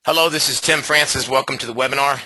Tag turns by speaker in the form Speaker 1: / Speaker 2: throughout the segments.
Speaker 1: Hello, this is Tim Francis. Welcome to the webinar.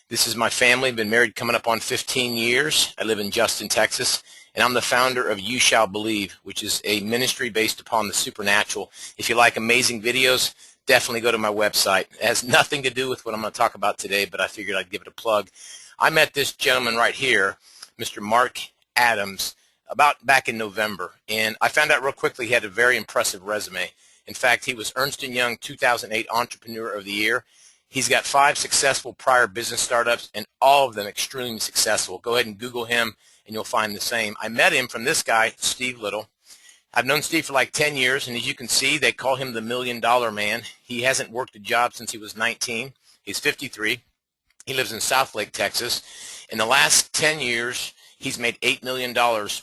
Speaker 1: This is my family. Been married coming up on 15 years. I live in Justin, Texas, and I'm the founder of You Shall Believe, which is a ministry based upon the supernatural. If you like amazing videos, definitely go to my website. It has nothing to do with what I'm going to talk about today, but I figured I'd give it a plug. I met this gentleman right here, Mr. Mark Adams, about back in November, and I found out real quickly he had a very impressive resume. In fact, he was Ernst & Young 2008 Entrepreneur of the Year. He's got 5 successful prior business startups, and all of them extremely successful. Go ahead and Google him, and you'll find the same. I met him from this guy, Steve Little. I've known Steve for like 10 years, and as you can see, they call him the $1 Million Man. He hasn't worked a job since he was 19. He's 53. He lives in Southlake, Texas. In the last 10 years, he's made $8 million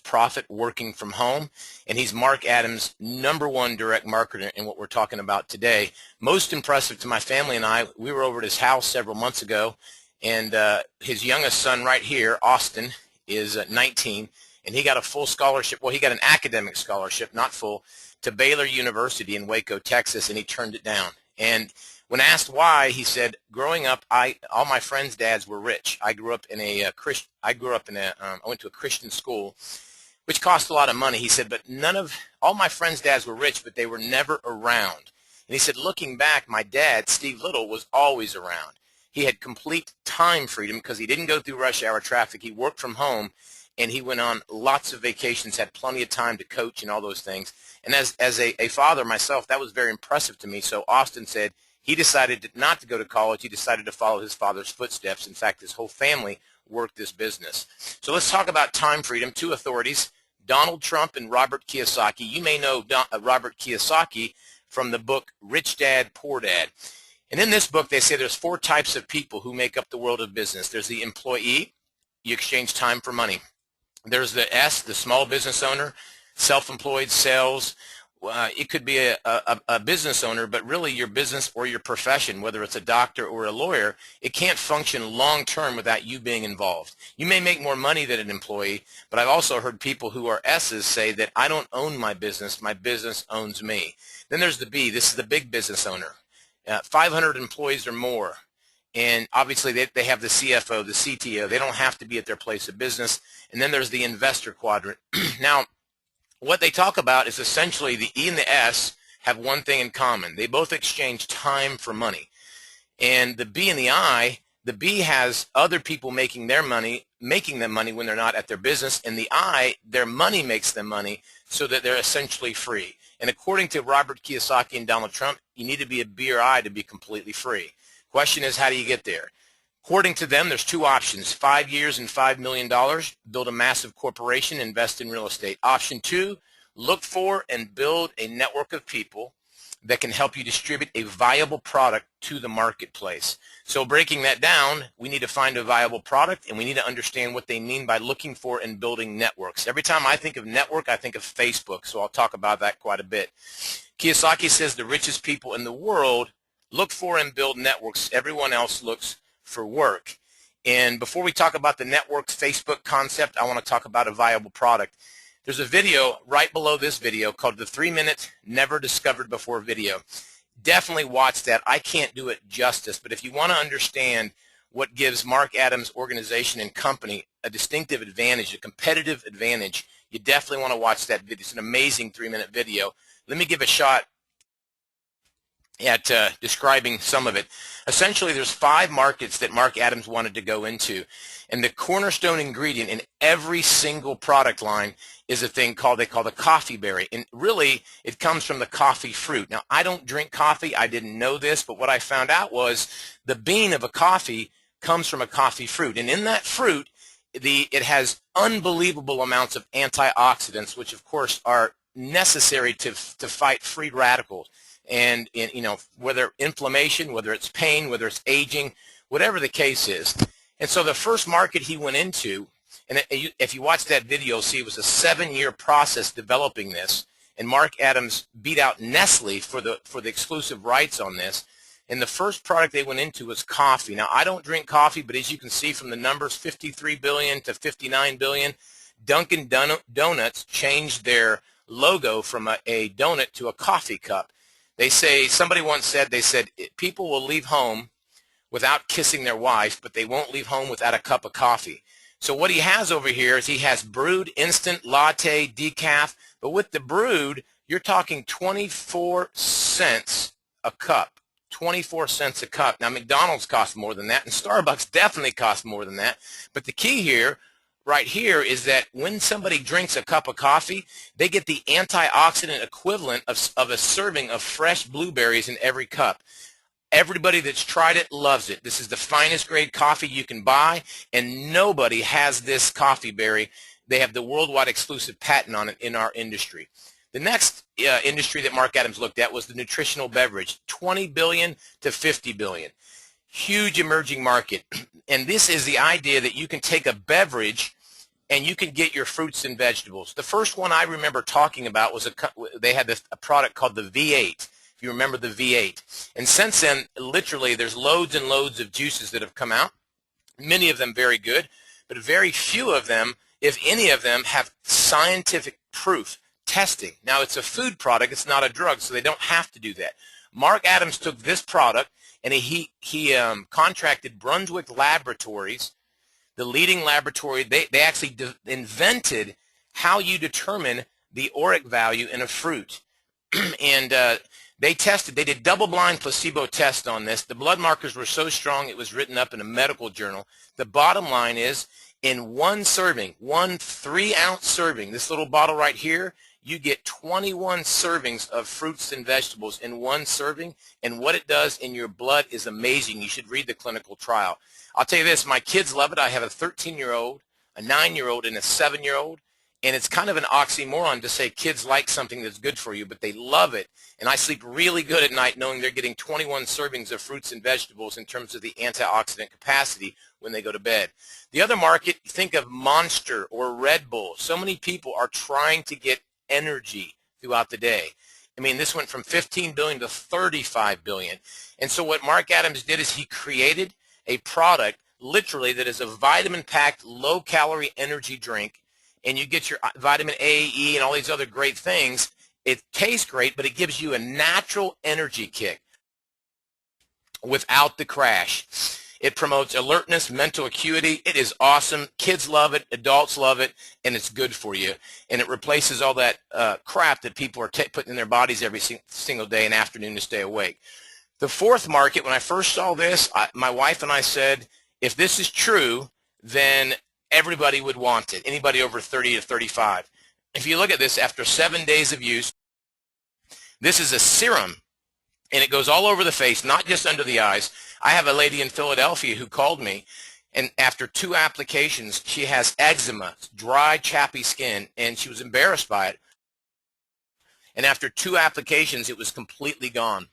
Speaker 1: profit working from home, and he's Mark Adams' #1 direct marketer in what we're talking about today. Most impressive to my family and I, we were over at his house several months ago, and his youngest son right here, Austin, is 19, and he got a full scholarship. Well, he got an academic scholarship, not full, to Baylor University in Waco, Texas, and he turned it down. And when asked why, he said, "Growing up, all my friends' dads were rich. I grew up in a I went to a Christian school, which cost a lot of money." He said, "But all my friends' dads were rich, but they were never around." And he said, looking back, my dad, Steve Little, was always around. He had complete time freedom because he didn't go through rush hour traffic. He worked from home, and he went on lots of vacations, had plenty of time to coach and all those things. And as a father myself, that was very impressive to me. So Austin said he decided not to go to college. He decided to follow his father's footsteps. In fact, his whole family worked this business. So let's talk about time freedom. 2 authorities, Donald Trump and Robert Kiyosaki. You may know Robert Kiyosaki from the book Rich Dad, Poor Dad. And in this book, they say there's 4 types of people who make up the world of business. There's the employee. You exchange time for money. There's the S, the small business owner, self-employed, sales. It could be a business owner, but really your business or your profession, whether it's a doctor or a lawyer, it can't function long-term without you being involved. You may make more money than an employee, but I've also heard people who are S's say that I don't own my business owns me. Then there's the B. This is the big business owner, 500 employees or more. And obviously they have the CFO, the CTO. They don't have to be at their place of business. And then there's the investor quadrant. Now, what they talk about is essentially the E and the S have one thing in common. They both exchange time for money. And the B and the I, the B has other people making them money when they're not at their business. And the I, their money makes them money so that they're essentially free. And according to Robert Kiyosaki and Donald Trump, you need to be a B or I to be completely free. Question is, how do you get there? According to them, there's 2 options: 5 years and $5 million, build a massive corporation, invest in real estate. Option 2, look for and build a network of people that can help you distribute a viable product to the marketplace. So breaking that down, we need to find a viable product, and we need to understand what they mean by looking for and building networks. Every time I think of network, I think of Facebook, so I'll talk about that quite a bit. Kiyosaki says the richest people in the world look for and build networks. Everyone else looks for work. And before we talk about the networks Facebook concept, I want to talk about a viable product. There's a video right below this video called the 3-minute Never Discovered Before video. Definitely watch that. I can't do it justice, but if you want to understand what gives Mark Adams' organization and company a distinctive advantage, a competitive advantage, you definitely want to watch that video. It's an amazing 3-minute video. Let me give a shot at describing some of it. Essentially, there's 5 markets that Mark Adams wanted to go into, and the cornerstone ingredient in every single product line is a thing they call the coffee berry, and really it comes from the coffee fruit. Now, I don't drink coffee. I didn't know this, but what I found out was the bean of a coffee comes from a coffee fruit, and in that fruit, it has unbelievable amounts of antioxidants, which of course are necessary to fight free radicals. And whether inflammation, whether it's pain, whether it's aging, whatever the case is. And so the first market he went into, and if you watch that video, you'll see it was a 7-year process developing this. And Mark Adams beat out Nestle for the exclusive rights on this. And the first product they went into was coffee. Now, I don't drink coffee, but as you can see from the numbers, 53 billion to 59 billion, Dunkin' Donuts changed their logo from a donut to a coffee cup. They say, somebody once said, they said, people will leave home without kissing their wife, but they won't leave home without a cup of coffee. So what he has over here is he has brewed, instant, latte, decaf, but with the brewed, you're talking 24 cents a cup. 24 cents a cup. Now, McDonald's costs more than that, and Starbucks definitely costs more than that. But the key here, right here, is that when somebody drinks a cup of coffee, they get the antioxidant equivalent of a serving of fresh blueberries in every cup. Everybody that's tried it loves it. This is the finest grade coffee you can buy, and nobody has this coffee berry. They have the worldwide exclusive patent on it in our industry. The next industry that Mark Adams looked at was the nutritional beverage, 20 billion to 50 billion. Huge emerging market. And this is the idea that you can take a beverage and you can get your fruits and vegetables. The first one I remember talking about was they had a product called the V8. If you remember the V8. And since then, literally, there's loads and loads of juices that have come out, many of them very good, but very few of them, if any of them, have scientific proof, testing. Now, it's a food product, it's not a drug, so they don't have to do that. Mark Adams took this product and he contracted Brunswick Laboratories, the leading laboratory. They actually invented how you determine the ORAC value in a fruit. And they did double-blind placebo tests on this. The blood markers were so strong it was written up in a medical journal. The bottom line is, in one serving, one 3-ounce serving, this little bottle right here, you get 21 servings of fruits and vegetables in one serving, and what it does in your blood is amazing. You should read the clinical trial. I'll tell you this, my kids love it. I have a 13-year-old, a 9-year-old, and a 7-year-old. And it's kind of an oxymoron to say kids like something that's good for you, but they love it. And I sleep really good at night knowing they're getting 21 servings of fruits and vegetables in terms of the antioxidant capacity when they go to bed. The other market, think of Monster or Red Bull. So many people are trying to get energy throughout the day. I mean, this went from 15 billion to 35 billion. And so what Mark Adams did is he created a product literally that is a vitamin-packed, low-calorie energy drink. And you get your vitamin A, E, and all these other great things. It tastes great, but it gives you a natural energy kick without the crash. It promotes alertness, mental acuity. It is awesome. Kids love it. Adults love it. And it's good for you. And it replaces all that crap that people are putting in their bodies every single day and afternoon to stay awake. The fourth market, when I first saw this, my wife and I said, if this is true, then everybody would want it, anybody over 30 to 35. If you look at this, after 7 days of use, this is a serum, and it goes all over the face, not just under the eyes. I have a lady in Philadelphia who called me, and after 2 applications, she has eczema, dry, chappy skin, and she was embarrassed by it. And after 2 applications, it was completely gone.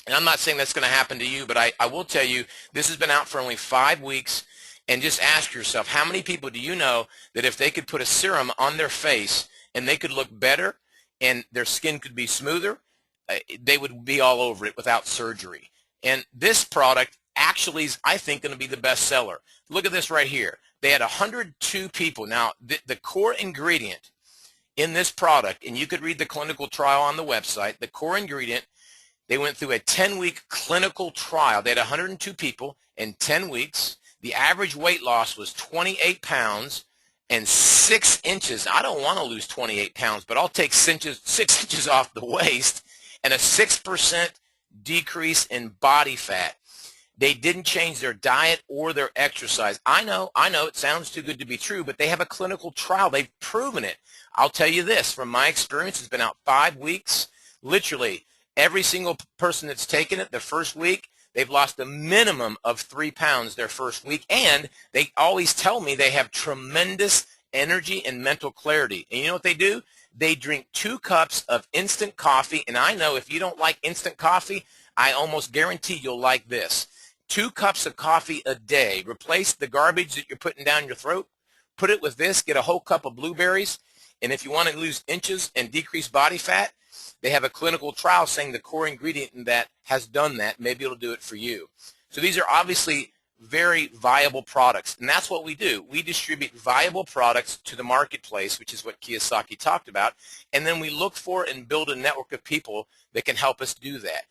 Speaker 1: And I'm not saying that's going to happen to you, but I will tell you, this has been out for only 5 weeks. And just ask yourself, how many people do you know that if they could put a serum on their face and they could look better and their skin could be smoother, they would be all over it without surgery. And this product actually is, I think, going to be the best seller. Look at this right here. They had 102 people. Now, the core ingredient in this product, and you could read the clinical trial on the website, the core ingredient, they went through a 10-week clinical trial. They had 102 people in 10 weeks. The average weight loss was 28 pounds and 6 inches. I don't want to lose 28 pounds, but I'll take 6 inches off the waist, and a 6% decrease in body fat. They didn't change their diet or their exercise. I know, it sounds too good to be true, but they have a clinical trial. They've proven it. I'll tell you this, from my experience, it's been out 5 weeks. Literally, every single person that's taken it the first week, they've lost a minimum of 3 pounds their first week, and they always tell me they have tremendous energy and mental clarity. And you know what they do? They drink 2 cups of instant coffee, and I know if you don't like instant coffee, I almost guarantee you'll like this. 2 cups of coffee a day. Replace the garbage that you're putting down your throat. Put it with this. Get a whole cup of blueberries, and if you want to lose inches and decrease body fat, they have a clinical trial saying the core ingredient in that has done that. Maybe it'll do it for you. So these are obviously very viable products. And that's what we do. We distribute viable products to the marketplace, which is what Kiyosaki talked about. And then we look for and build a network of people that can help us do that.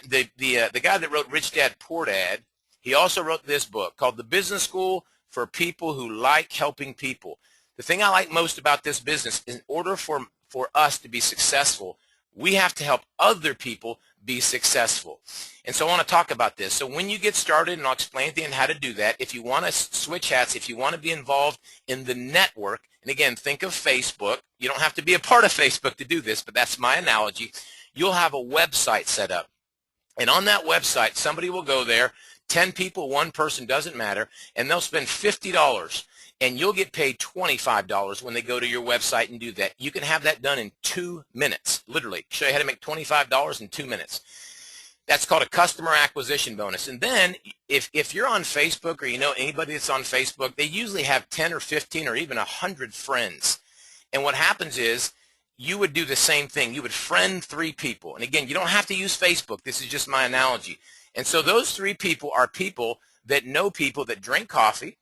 Speaker 1: The guy that wrote Rich Dad, Poor Dad, he also wrote this book called The Business School for People Who Like Helping People. The thing I like most about this business is in order for us to be successful, we have to help other people be successful. And so I want to talk about this. So when you get started, and I'll explain at the end how to do that, if you want to switch hats, if you want to be involved in the network, and again, think of Facebook. You don't have to be a part of Facebook to do this, but that's my analogy. You'll have a website set up. And on that website, somebody will go there, 10 people, one person, doesn't matter, and they'll spend $50. And you'll get paid $25 when they go to your website and do that. You can have that done in 2 minutes, literally. Show you how to make $25 in 2 minutes. That's called a customer acquisition bonus. And then if you're on Facebook or you know anybody that's on Facebook, they usually have 10 or 15 or even 100 friends. And what happens is you would do the same thing. You would friend 3 people. And again, you don't have to use Facebook. This is just my analogy. And so those 3 people are people that know people that drink coffee,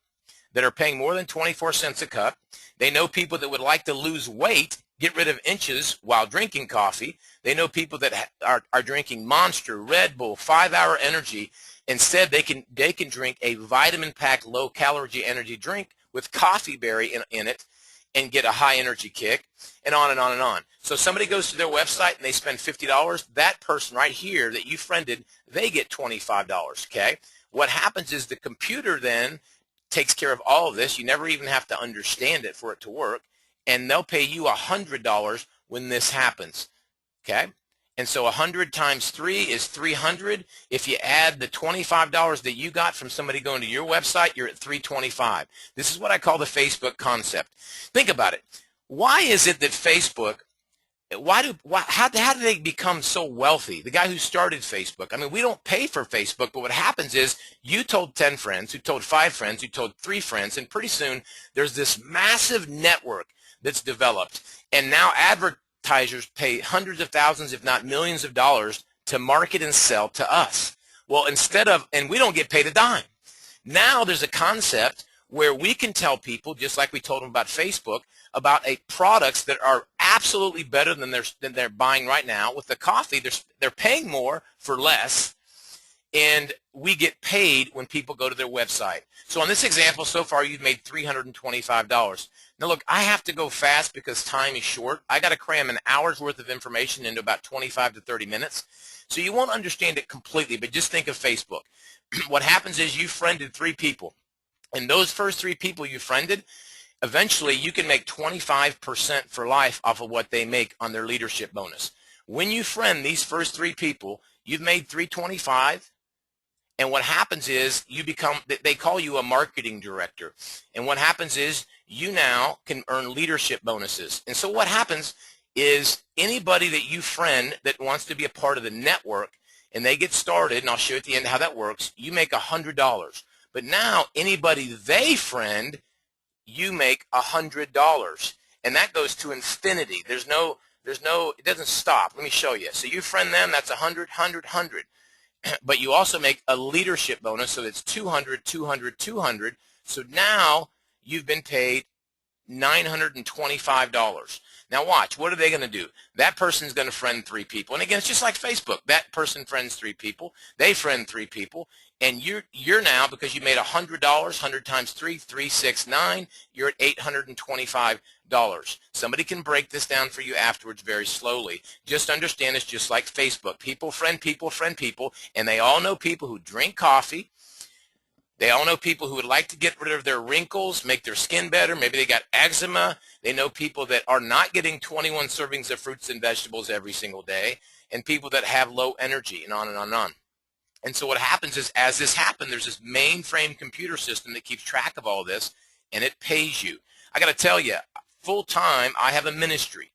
Speaker 1: that are paying more than 24 cents a cup. They know people that would like to lose weight, get rid of inches while drinking coffee. They know people that are drinking Monster, Red Bull, 5-Hour Energy. Instead, they can drink a vitamin-packed, low-calorie energy drink with coffee berry in it and get a high energy kick, and on and on and on. So somebody goes to their website and they spend $50. That person right here that you friended, they get $25, okay? What happens is the computer then takes care of all of this. You never even have to understand it for it to work, and they'll pay you $100 when this happens, okay? And so 100 times 3 is 300. If you add the $25 that you got from somebody going to your website, you're at 325. This is what I call the Facebook concept. Think about it. Why is it that Facebook, how do they become so wealthy? The guy who started Facebook, I mean, we don't pay for Facebook, but what happens is you told 10 friends, who told 5 friends, who told 3 friends, and pretty soon there's this massive network that's developed. And now advertisers pay hundreds of thousands, if not millions of dollars to market and sell to us. Well, and we don't get paid a dime. Now there's a concept where we can tell people, just like we told them about Facebook, about products that are absolutely better than they're buying right now. With the coffee, they're paying more for less, and we get paid when people go to their website. So on this example, so far you've made $325. Now look, I have to go fast because time is short. I got to cram an hour's worth of information into about 25 to 30 minutes. So you won't understand it completely, but just think of Facebook. What happens is you friended 3 people, and those first 3 people you friended, eventually you can make 25% for life off of what they make on their leadership bonus. When you friend these first 3 people, you've made $325. And what happens is they call you a marketing director. And what happens is you now can earn leadership bonuses. And so what happens is anybody that you friend that wants to be a part of the network and they get started, and I'll show you at the end how that works, you make $100. But now anybody they friend, you make $100. And that goes to infinity. It doesn't stop. Let me show you. So you friend them, that's 100, 100, 100. But you also make a leadership bonus, so it's 200, 200, 200. So now you've been paid $925. Now watch, what are they going to do? That person's going to friend 3 people. And again, it's just like Facebook. That person friends 3 people. They friend 3 people. And you're now, because you made $100, 100 times 3, 369, you're at $825. Somebody can break this down for you afterwards very slowly. Just understand it's just like Facebook. People friend people, and they all know people who drink coffee. They all know people who would like to get rid of their wrinkles, make their skin better. Maybe they got eczema. They know people that are not getting 21 servings of fruits and vegetables every single day, and people that have low energy, and on and on and on. And so what happens is, as this happens, there's this mainframe computer system that keeps track of all this, and it pays you. I got to tell you, full time, I have a ministry.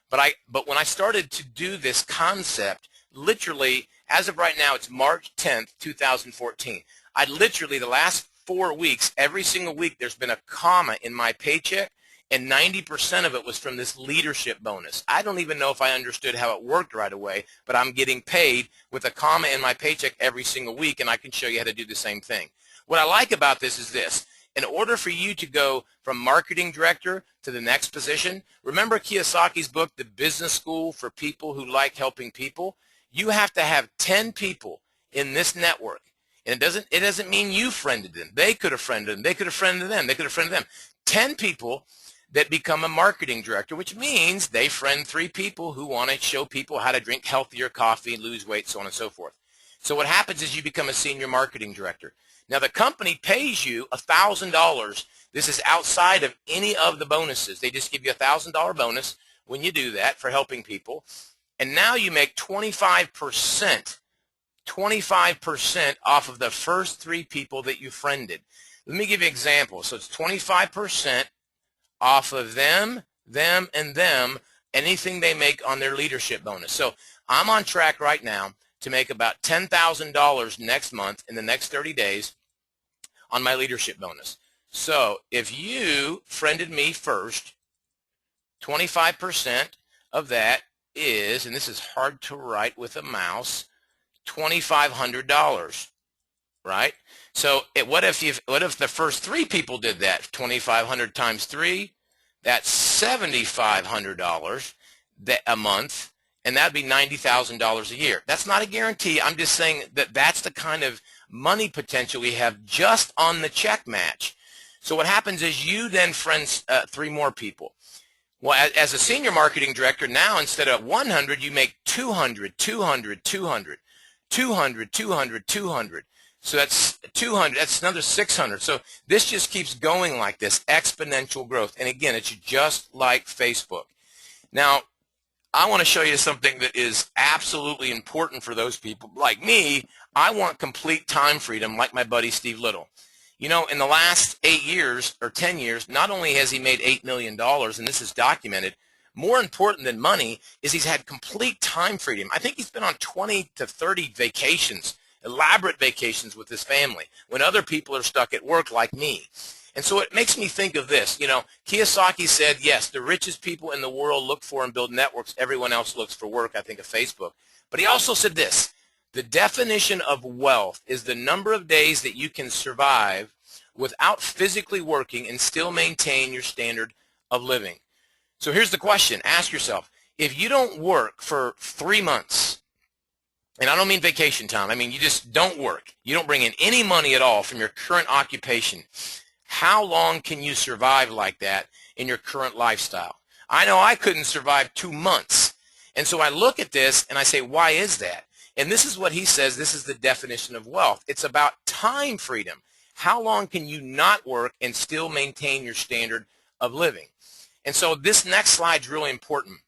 Speaker 1: But when I started to do this concept, literally, as of right now, it's March 10th, 2014. I literally, the last 4 weeks, every single week, there's been a comma in my paycheck, and 90% of it was from this leadership bonus. I don't even know if I understood how it worked right away, but I'm getting paid with a comma in my paycheck every single week, and I can show you how to do the same thing. What I like about this is this. In order for you to go from marketing director to the next position, remember Kiyosaki's book, The Business School for People Who Like Helping People? You have to have 10 people in this network. And it doesn't mean you friended them. They could have friended them. They could have friended them. They could have friended them. 10 people that become a marketing director, which means they friend 3 people who want to show people how to drink healthier coffee, lose weight, so on and so forth. So what happens is you become a senior marketing director. Now the company pays you $1,000. This is outside of any of the bonuses. They just give you a $1,000 bonus when you do that for helping people. And now you make 25% off of the first 3 people that you friended. Let me give you an example. So it's 25% off of them, and them, anything they make on their leadership bonus. So I'm on track right now to make about $10,000 next month in the next 30 days on my leadership bonus. So if you friended me first, 25% of that is, and this is hard to write with a mouse, $2,500, right? So what if the first 3 people did that? 2,500 times 3, that's $7,500 a month, and that'd be $90,000 a year. That's not a guarantee. I'm just saying that that's the kind of money potential we have just on the check match. So what happens is you then friend 3 more people. Well, as a senior marketing director, now instead of 100, you make 200, 200, 200, 200, 200, 200. So that's 200. That's another 600. So this just keeps going like this, exponential growth. And again, it's just like Facebook. Now, I want to show you something that is absolutely important for those people. Like me, I want complete time freedom like my buddy Steve Little. You know, in the last 8 years or 10 years, not only has he made $8 million, and this is documented, more important than money is he's had complete time freedom. I think he's been on 20 to 30 vacations, elaborate vacations with his family, when other people are stuck at work like me. And so it makes me think of this. You know, Kiyosaki said, yes, the richest people in the world look for and build networks. Everyone else looks for work, I think, of Facebook. But he also said this: the definition of wealth is the number of days that you can survive without physically working and still maintain your standard of living. So here's the question. Ask yourself, if you don't work for 3 months, and I don't mean vacation time, I mean you just don't work, you don't bring in any money at all from your current occupation, how long can you survive like that in your current lifestyle? I know I couldn't survive 2 months. And so I look at this and I say, why is that? And this is what he says, this is the definition of wealth. It's about time freedom. How long can you not work and still maintain your standard of living? And so this next slide is really important.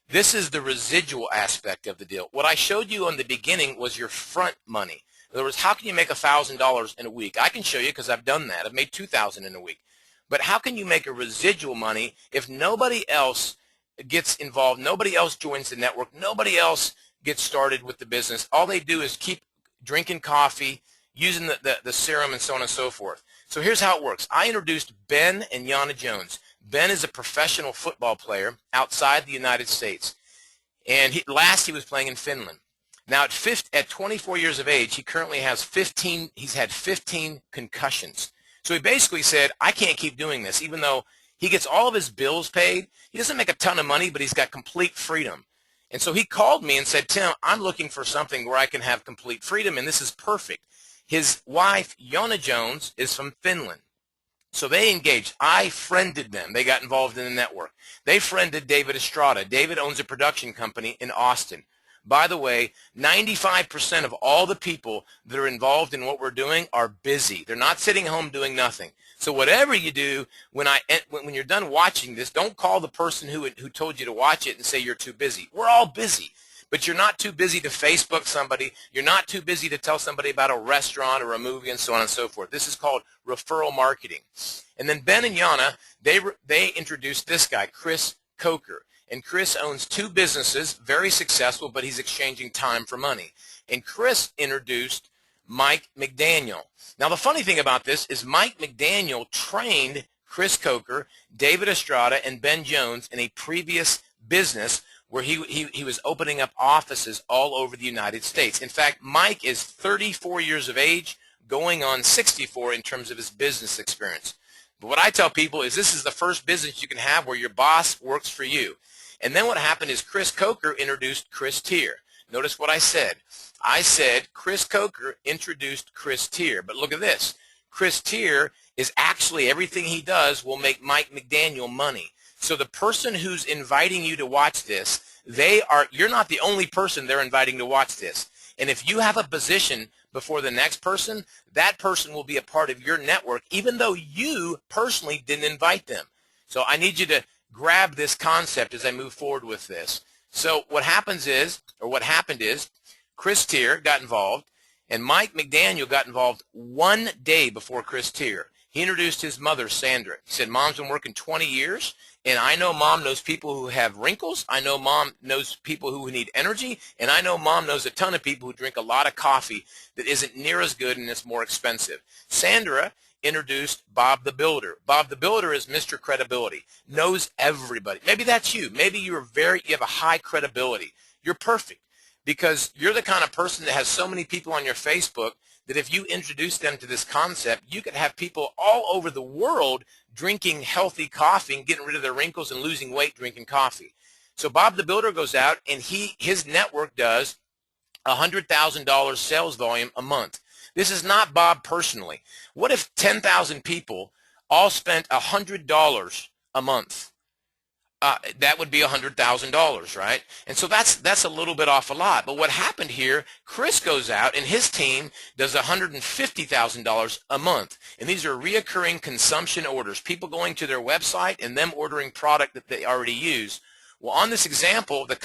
Speaker 1: This is the residual aspect of the deal. What I showed you in the beginning was your front money. In other words, how can you make $1,000 in a week? I can show you because I've done that. I've made $2,000 in a week. But how can you make a residual money if nobody else gets involved, nobody else joins the network, nobody else gets started with the business? All they do is keep drinking coffee, using the serum, and so on and so forth. So here's how it works. I introduced Ben and Yana Jones. Ben is a professional football player outside the United States. And last he was playing in Finland. Now at 24 years of age, he currently has he's had 15 concussions. So he basically said, I can't keep doing this. Even though he gets all of his bills paid, he doesn't make a ton of money, but he's got complete freedom. And so he called me and said, Tim, I'm looking for something where I can have complete freedom, and this is perfect. His wife, Yana Jones, is from Finland. So they engaged. I friended them. They got involved in the network. They friended David Estrada. David owns a production company in Austin. By the way, 95% of all the people that are involved in what we're doing are busy. They're not sitting home doing nothing. So whatever you do, when you're done watching this, don't call the person who told you to watch it and say you're too busy. We're all busy. But you're not too busy to Facebook somebody. You're not too busy to tell somebody about a restaurant or a movie and so on and so forth. This is called referral marketing. And then Ben and Yana, they introduced this guy, Chris Coker. And Chris owns 2 businesses, very successful, but he's exchanging time for money. And Chris introduced Mike McDaniel. Now, the funny thing about this is Mike McDaniel trained Chris Coker, David Estrada, and Ben Jones in a previous business where he was opening up offices all over the United States. In fact, Mike is 34 years of age, going on 64 in terms of his business experience. But what I tell people is this is the first business you can have where your boss works for you. And then what happened is Chris Coker introduced Chris Tier. Notice what I said. I said Chris Coker introduced Chris Tier. But look at this. Chris Tier is actually everything he does will make Mike McDaniel money. So the person who's inviting you to watch this, you're not the only person they're inviting to watch this. And if you have a position before the next person, that person will be a part of your network, even though you personally didn't invite them. So I need you to grab this concept as I move forward with this. So what happened is, Chris Tier got involved, and Mike McDaniel got involved one day before Chris Tier. He introduced his mother, Sandra. He said, Mom's been working 20 years, and I know Mom knows people who have wrinkles. I know Mom knows people who need energy, and I know Mom knows a ton of people who drink a lot of coffee that isn't near as good and it's more expensive. Sandra introduced Bob the Builder. Bob the Builder is Mr. Credibility, knows everybody. Maybe that's you. Maybe you have a high credibility. You're perfect because you're the kind of person that has so many people on your Facebook that if you introduce them to this concept, you could have people all over the world drinking healthy coffee and getting rid of their wrinkles and losing weight drinking coffee. So Bob the Builder goes out and his network does $100,000 sales volume a month. This is not Bob personally. What if 10,000 people all spent $100 a month? That would be $100,000, right? And so that's a little bit off a lot. But what happened here, Chris goes out and his team does $150,000 a month. And these are reoccurring consumption orders, people going to their website and them ordering product that they already use. Well, on this example, the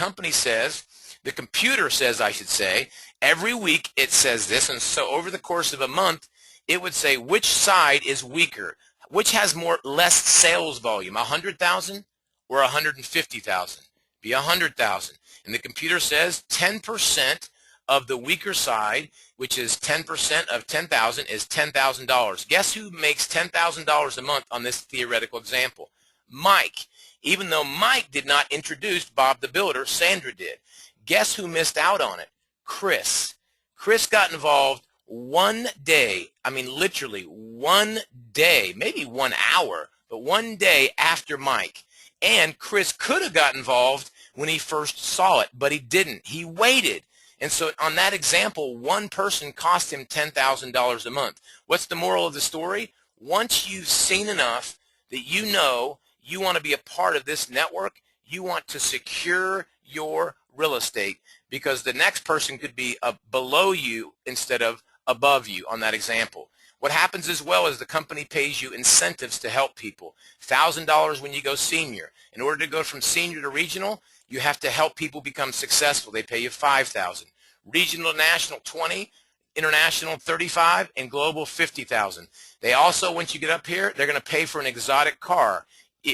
Speaker 1: computer says, I should say, every week it says this. And so over the course of a month, it would say which side is weaker, which has less sales volume, 100,000 or 150,000? Be 100,000. And the computer says 10% of the weaker side, which is 10% of 10,000, is $10,000. Guess who makes $10,000 a month on this theoretical example? Mike. Even though Mike did not introduce Bob the Builder, Sandra did. Guess who missed out on it? Chris. Chris got involved one day, I mean literally one day, maybe 1 hour, but one day after Mike. And Chris could have got involved when he first saw it, but he didn't. He waited. And so on that example, one person cost him $10,000 a month. What's the moral of the story? Once you've seen enough that you know you want to be a part of this network, you want to secure your real estate because the next person could be below you instead of above you on that example. What happens as well is the company pays you incentives to help people. $1,000 when you go senior. In order to go from senior to regional, you have to help people become successful. They pay you $5,000. Regional to national, $20,000. International, $35,000. And global, $50,000. They also, once you get up here, they're going to pay for an exotic car.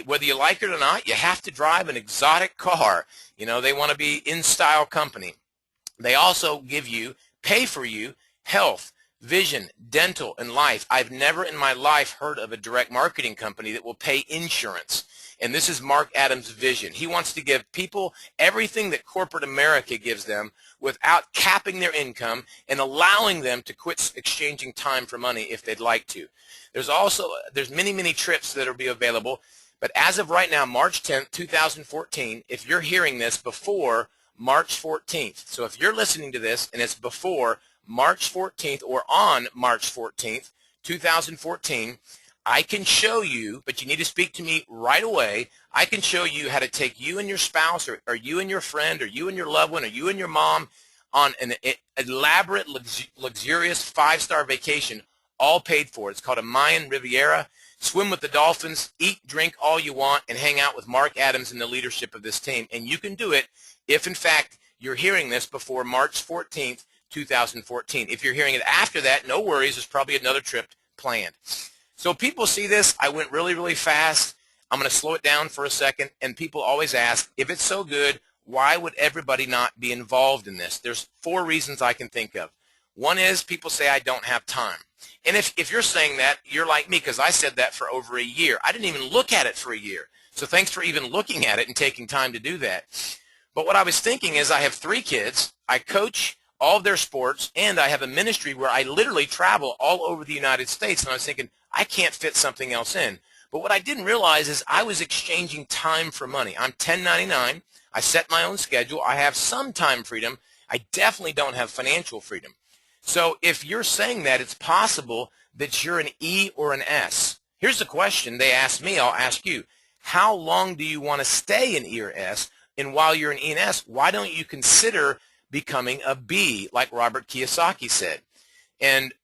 Speaker 1: Whether you like it or not, you have to drive an exotic car. You know, they want to be in-style company. They also pay for you health, vision, dental, and life. I've never in my life heard of a direct marketing company that will pay insurance. And this is Mark Adams' vision. He wants to give people everything that corporate America gives them without capping their income and allowing them to quit exchanging time for money if they'd like to. There's many trips that will be available. But as of right now, March 10th, 2014, if you're hearing this before March 14th, so if you're listening to this and it's before March 14th or on March 14th, 2014, I can show you, but you need to speak to me right away. I can show you how to take you and your spouse or you and your friend or you and your loved one or you and your mom on an elaborate, luxurious 5-star vacation, all paid for. It's called a Mayan Riviera. Swim with the dolphins, eat, drink all you want, and hang out with Mark Adams and the leadership of this team. And you can do it if, in fact, you're hearing this before March 14th, 2014. If you're hearing it after that, no worries. There's probably another trip planned. So people see this. I went really fast. I'm going to slow it down for a second. And people always ask, if it's so good, why would everybody not be involved in this? There's 4 reasons I can think of. One is people say I don't have time. And if you're saying that, you're like me because I said that for over a year. I didn't even look at it for a year. So thanks for even looking at it and taking time to do that. But what I was thinking is I have 3 kids. I coach all of their sports, and I have a ministry where I literally travel all over the United States. And I was thinking, I can't fit something else in. But what I didn't realize is I was exchanging time for money. I'm 1099. I set my own schedule. I have some time freedom. I definitely don't have financial freedom. So if you're saying that, it's possible that you're an E or an S. Here's the question they asked me, I'll ask you. How long do you want to stay an E or S? And while you're an E and S, why don't you consider becoming a B, like Robert Kiyosaki said? And,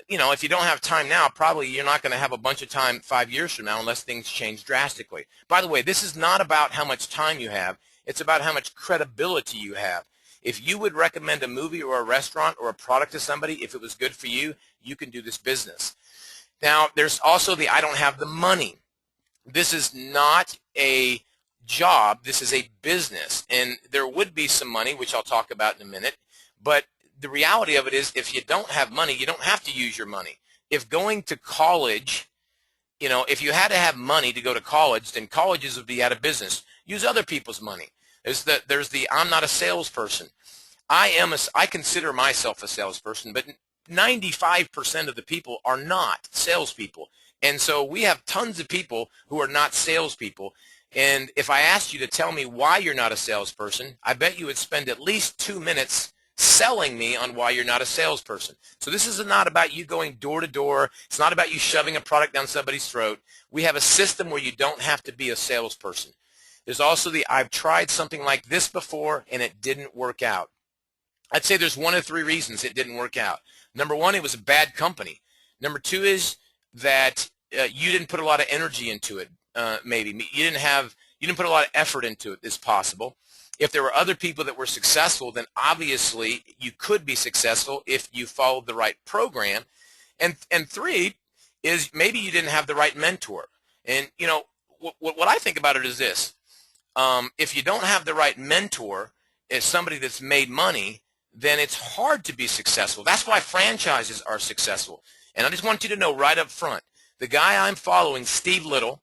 Speaker 1: you know, if you don't have time now, probably you're not going to have a bunch of time 5 years from now unless things change drastically. By the way, this is not about how much time you have. It's about how much credibility you have. If you would recommend a movie or a restaurant or a product to somebody, if it was good for you, you can do this business. Now, there's also the I don't have the money. This is not a job. This is a business. And there would be some money, which I'll talk about in a minute. But the reality of it is if you don't have money, you don't have to use your money. If going to college, you know, if you had to have money to go to college, then colleges would be out of business. Use other people's money. There's the I'm not a salesperson. I consider myself a salesperson, but 95% of the people are not salespeople. And so we have tons of people who are not salespeople. And if I asked you to tell me why you're not a salesperson, I bet you would spend at least 2 minutes selling me on why you're not a salesperson. So this is not about you going door to door. It's not about you shoving a product down somebody's throat. We have a system where you don't have to be a salesperson. There's also the I've tried something like this before and it didn't work out. I'd say there's 1 of 3 reasons it didn't work out. Number 1, it was a bad company. Number 2 is that you didn't put a lot of energy into it. Maybe you didn't put a lot of effort into it. It's possible. If there were other people that were successful, then obviously you could be successful if you followed the right program. And 3 is maybe you didn't have the right mentor. And you know what I think about it is this: if you don't have the right mentor as somebody that's made money, then it's hard to be successful. That's why franchises are successful. And I just want you to know right up front, the guy I'm following, Steve Little,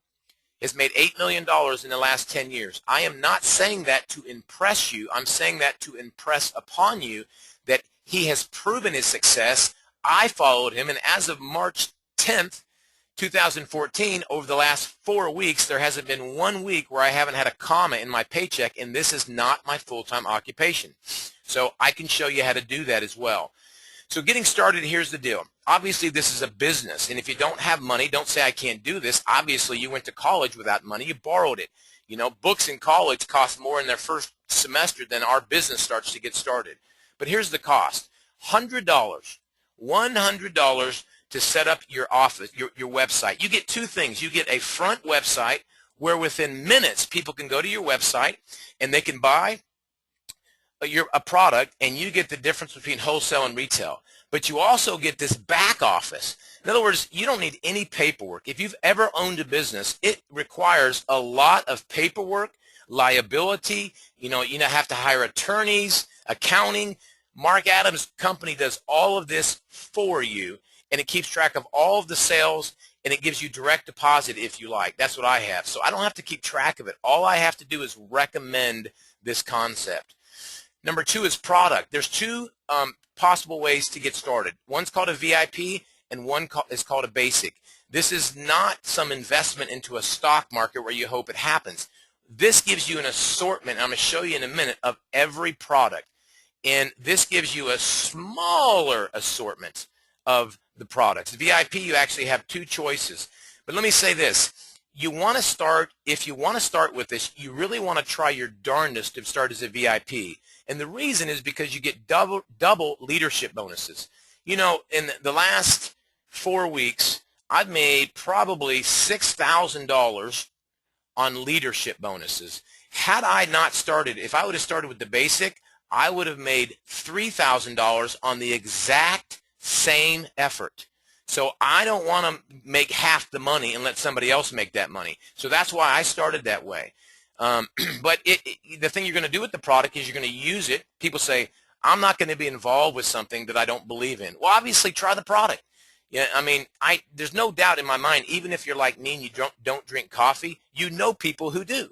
Speaker 1: has made $8 million in the last 10 years. I am not saying that to impress you. I'm saying that to impress upon you that he has proven his success. I followed him, and as of March 10th, 2014, over the last 4 weeks, there hasn't been 1 week where I haven't had a comma in my paycheck, and this is not my full-time occupation. So I can show you how to do that as well. So getting started, here's the deal. Obviously, this is a business, and if you don't have money, don't say I can't do this. Obviously, you went to college without money. You borrowed it. You know, books in college cost more in their first semester than our business starts to get started. But here's the cost: $100, $100 to set up your office, your website. You get 2 things. You get a front website where within minutes people can go to your website and they can buy a product, and you get the difference between wholesale and retail. But you also get this back office. In other words, you don't need any paperwork. If you've ever owned a business, it requires a lot of paperwork, liability. You have to hire attorneys, accounting. Mark Adams' company does all of this for you, and it keeps track of all of the sales, and it gives you direct deposit if you like. That's what I have. So I don't have to keep track of it. All I have to do is recommend this concept. Number 2 is product. There's 2 possible ways to get started. One's called a VIP, and one is called a basic. This is not some investment into a stock market where you hope it happens. This gives you an assortment, I'm going to show you in a minute, of every product. And this gives you a smaller assortment of the products. VIP, you actually have 2 choices. But let me say this. If you want to start with this, you really want to try your darndest to start as a VIP. And the reason is because you get double leadership bonuses. You know, in the last 4 weeks, I've made probably $6,000 on leadership bonuses. Had I not started, if I would have started with the basic, I would have made $3,000 on the exact same effort. So I don't want to make half the money and let somebody else make that money. So that's why I started that way. But the thing you're going to do with the product is you're going to use it. People say, I'm not going to be involved with something that I don't believe in. Well, obviously, try the product. Yeah, I mean, there's no doubt in my mind, even if you're like me and you don't drink coffee, you know people who do.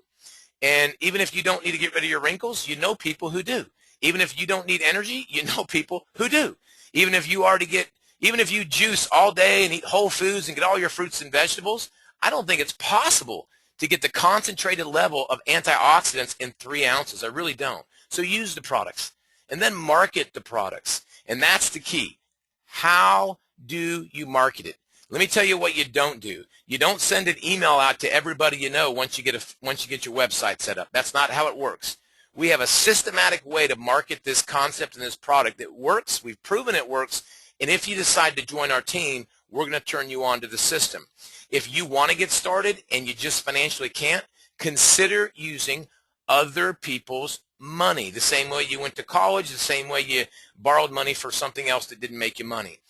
Speaker 1: And even if you don't need to get rid of your wrinkles, you know people who do. Even if you don't need energy, you know people who do. Even if you juice all day and eat whole foods and get all your fruits and vegetables, I don't think it's possible to get the concentrated level of antioxidants in 3 ounces. I really don't. So use the products and then market the products. And that's the key. How do you market it? Let me tell you what you don't do. You don't send an email out to everybody you know once you get your website set up. That's not how it works. We have a systematic way to market this concept and this product that works. We've proven it works. And if you decide to join our team, we're going to turn you on to the system. If you want to get started and you just financially can't, consider using other people's money. The same way you went to college, the same way you borrowed money for something else that didn't make you money.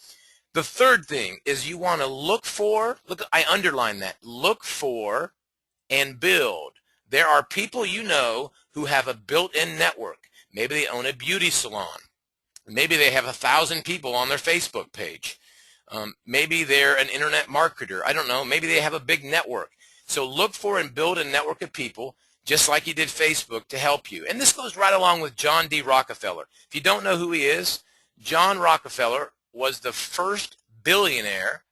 Speaker 1: The third thing is you want to look, I underline that, look for and build. There are people you know who have a built-in network. Maybe they own a beauty salon. Maybe they have 1,000 people on their Facebook page. Maybe they're an internet marketer. I don't know. Maybe they have a big network. So look for and build a network of people, just like you did Facebook, to help you. And this goes right along with John D. Rockefeller. If you don't know who he is, John Rockefeller was the first billionaire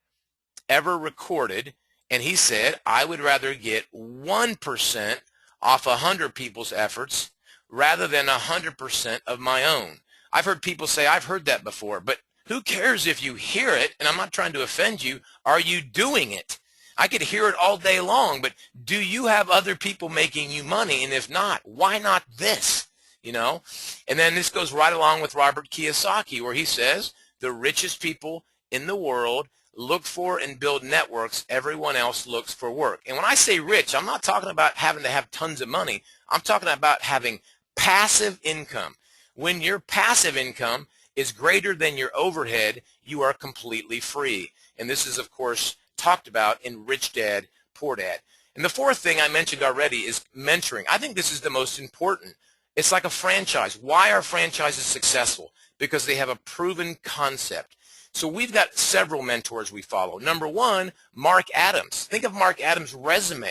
Speaker 1: ever recorded, and he said, I would rather get 1% off 100 people's efforts rather than 100% of my own. I've heard people say, I've heard that before, but who cares if you hear it? And I'm not trying to offend you. Are you doing it? I could hear it all day long, but do you have other people making you money? And if not, why not this? You know? And then this goes right along with Robert Kiyosaki, where he says the richest people in the world look for and build networks. Everyone else looks for work. And when I say rich, I'm not talking about having to have tons of money. I'm talking about having passive income. When your passive income is greater than your overhead, you are completely free. And this is, of course, talked about in Rich Dad, Poor Dad. And the fourth thing I mentioned already is mentoring. I think this is the most important. It's like a franchise. Why are franchises successful? Because they have a proven concept. So we've got several mentors we follow. Number one, Mark Adams. Think of Mark Adams' resume.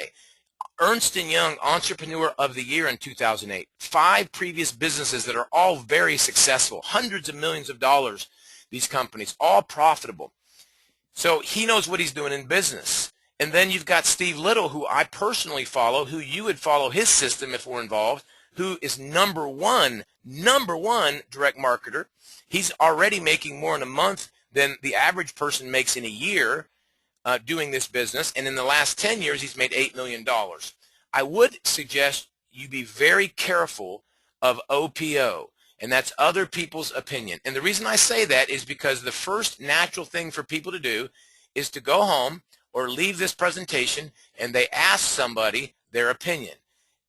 Speaker 1: Ernst & Young Entrepreneur of the Year in 2008. 5 previous businesses that are all very successful. Hundreds of millions of dollars, these companies, all profitable. So he knows what he's doing in business. And then you've got Steve Little, who I personally follow, who you would follow his system if we're involved, who is number one direct marketer. He's already making more in a month than the average person makes in a year doing this business. And in the last 10 years, he's made $8 million. I would suggest you be very careful of OPO, and that's other people's opinion. And the reason I say that is because the first natural thing for people to do is to go home or leave this presentation and they ask somebody their opinion.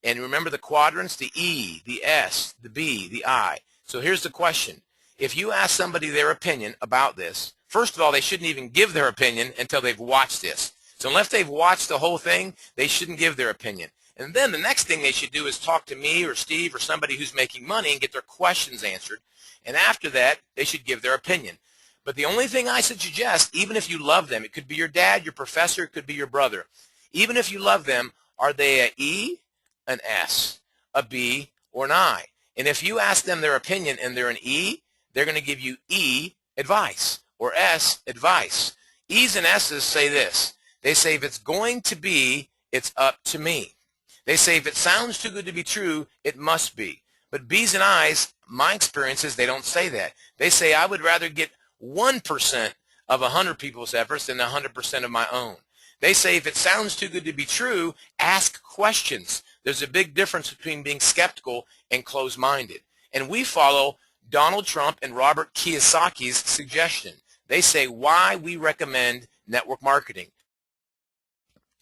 Speaker 1: And remember the quadrants, the E, the S, the B, the I. So here's the question. If you ask somebody their opinion about this, first of all, they shouldn't even give their opinion until they've watched this. So unless they've watched the whole thing, they shouldn't give their opinion. And then the next thing they should do is talk to me or Steve or somebody who's making money and get their questions answered. And after that, they should give their opinion. But the only thing I suggest, even if you love them, it could be your dad, your professor, it could be your brother. Even if you love them, are they an E, an S, a B, or an I? And if you ask them their opinion and they're an E, they're going to give you E, advice, or S, advice. E's and S's say this. They say, if it's going to be, it's up to me. They say, if it sounds too good to be true, it must be. But B's and I's, my experience is they don't say that. They say, I would rather get 1% of 100 people's efforts than 100% of my own. They say, if it sounds too good to be true, ask questions. There's a big difference between being skeptical and closed-minded. And we follow Donald Trump and Robert Kiyosaki's suggestion. They say why we recommend network marketing.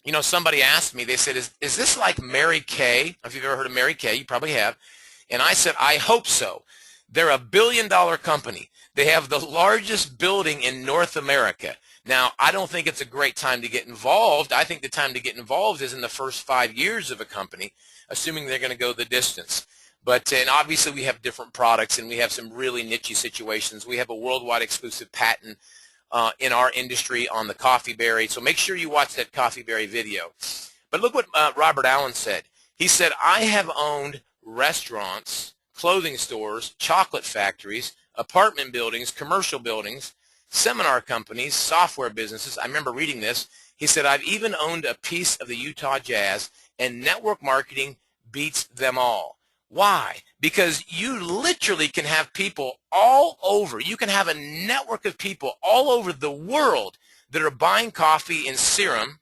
Speaker 1: You know, somebody asked me, they said, is this like Mary Kay? If you've ever heard of Mary Kay, you probably have. And I said, I hope so. They're a billion-dollar company. They have the largest building in North America. Now, I don't think it's a great time to get involved. I think the time to get involved is in the first 5 years of a company, assuming they're going to go the distance. But and obviously we have different products and we have some really niche situations. We have a worldwide exclusive patent in our industry on the coffee berry. So make sure you watch that coffee berry video. But look what Robert Allen said. He said, I have owned restaurants clothing stores, chocolate factories, apartment buildings, commercial buildings, seminar companies, software businesses. I remember reading this. He said, I've even owned a piece of the Utah Jazz, and network marketing beats them all. Why? Because you literally can have people all over. You can have a network of people all over the world that are buying coffee and serum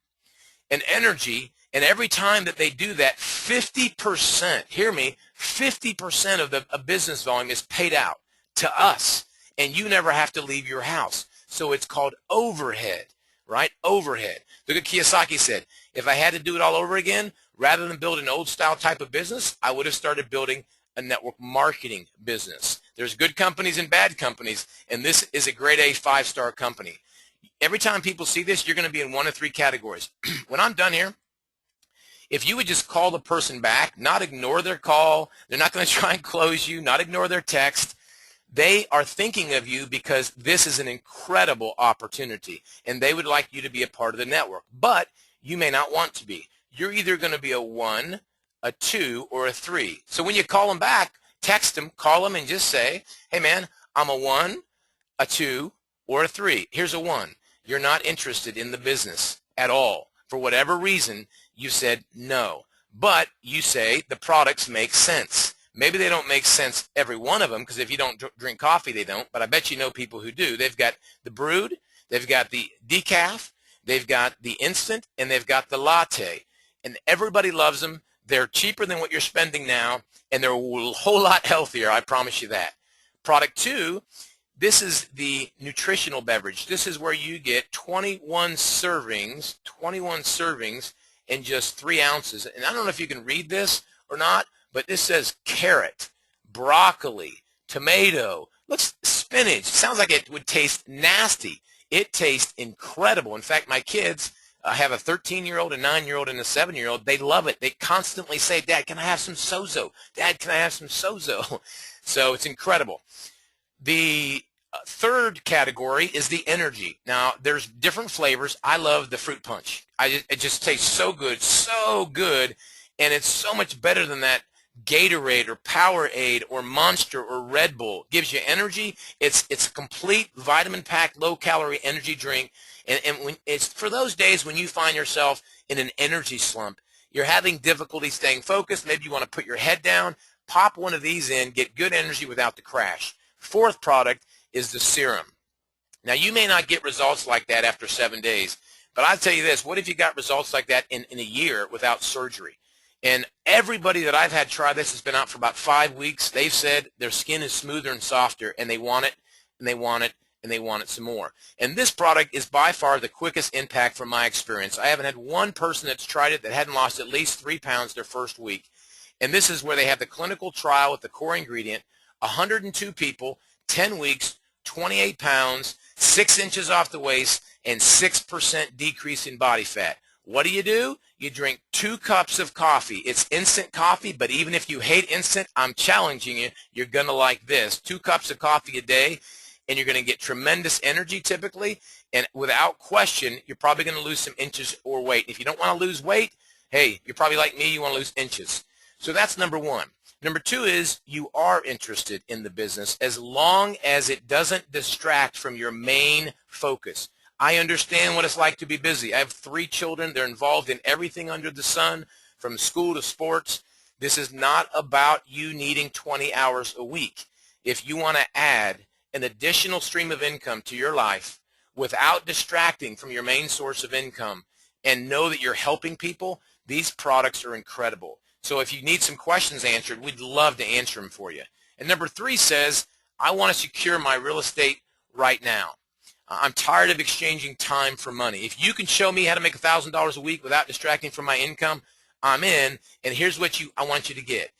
Speaker 1: and energy, and every time that they do that, 50%, hear me, 50% of the business volume is paid out to us, and you never have to leave your house. So it's called overhead, right? Overhead. Look at Kiyosaki said, if I had to do it all over again, rather than build an old style type of business, I would have started building a network marketing business. There's good companies and bad companies, and this is a grade A 5-star company. Every time people see this, you're going to be in one of three categories. When I'm done here, if you would just call the person back, not ignore their call, they're not going to try and close you, not ignore their text. They are thinking of you because this is an incredible opportunity, and they would like you to be a part of the network. But you may not want to be. You're either going to be a 1, a 2, or a 3. So when you call them back, text them, call them, and just say, hey, man, I'm a 1, a 2, or a 3. Here's a 1. You're not interested in the business at all. For whatever reason, you said no. But you say the products make sense. Maybe they don't make sense, every one of them, because if you don't drink coffee, they don't. But I bet you know people who do. They've got the brewed, they've got the decaf, they've got the instant, and they've got the latte. And everybody loves them. They're cheaper than what you're spending now, and they're a whole lot healthier, I promise you that. Product 2, this is the nutritional beverage. This is where you get 21 servings in just 3 ounces. And I don't know if you can read this or not, but this says carrot, broccoli, tomato, looks spinach. Sounds like it would taste nasty. It tastes incredible. In fact, my kids, I have a 13-year-old, a 9-year-old, and a 7-year-old. They love it. They constantly say, Dad, can I have some Sozo? Dad, can I have some Sozo? So it's incredible. The third category is the energy. Now, there's different flavors. I love the fruit punch. It just tastes so good, and it's so much better than that Gatorade or Powerade or Monster or Red Bull. Gives you energy. It's a complete vitamin-packed, low-calorie energy drink. And when it's for those days when you find yourself in an energy slump, you're having difficulty staying focused, maybe you want to put your head down, pop one of these in, get good energy without the crash. Fourth product is the serum. Now, you may not get results like that after 7 days, but I'll tell you this, what if you got results like that in a year without surgery? And everybody that I've had try this has been out for about 5 weeks. They've said their skin is smoother and softer, and they want it, and they want it, and they want it some more. And this product is by far the quickest impact from my experience. I haven't had one person that's tried it that hadn't lost at least 3 pounds their first week. And this is where they have the clinical trial with the core ingredient, 102 people, 10 weeks, 28 pounds, 6 inches off the waist, and 6% decrease in body fat. What do? You drink 2 cups of coffee. It's instant coffee, but even if you hate instant, I'm challenging you, you're going to like this. 2 cups of coffee a day, and you're going to get tremendous energy typically, and without question, you're probably going to lose some inches or weight. If you don't want to lose weight, hey, you're probably like me, you want to lose inches. So that's number 1. Number 2 is you are interested in the business as long as it doesn't distract from your main focus. I understand what it's like to be busy. I have 3 children. They're involved in everything under the sun, from school to sports. This is not about you needing 20 hours a week. If you want to add an additional stream of income to your life without distracting from your main source of income and know that you're helping people, these products are incredible. So if you need some questions answered, we'd love to answer them for you. And number 3 says, I want to secure my real estate right now. I'm tired of exchanging time for money. If you can show me how to make $1,000 a week without distracting from my income, I'm in. And here's what I want you to get.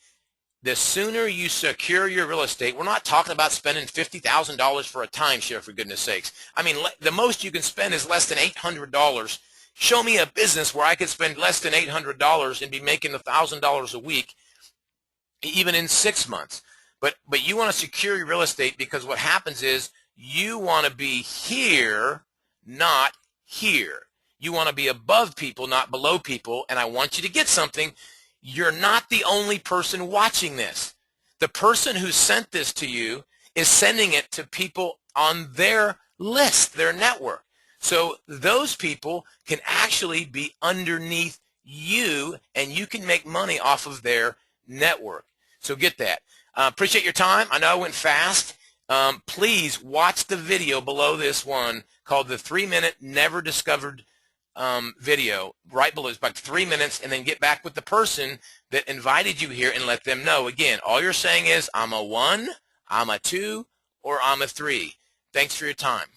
Speaker 1: The sooner you secure your real estate, we're not talking about spending $50,000 for a timeshare, for goodness sakes. I mean, the most you can spend is less than $800. Show me a business where I could spend less than $800 and be making $1,000 a week, even in 6 months. But you want to secure your real estate because what happens is you want to be here, not here. You want to be above people, not below people. And I want you to get something. You're not the only person watching this. the person who sent this to you is sending it to people on their list, their network. So those people can actually be underneath you, and you can make money off of their network. So get that. Appreciate your time. I know I went fast. Please watch the video below this one called the 3-minute never discovered video right below. It's about 3 minutes, and then get back with the person that invited you here and let them know. Again, all you're saying is, I'm a 1, I'm a 2, or I'm a 3. Thanks for your time.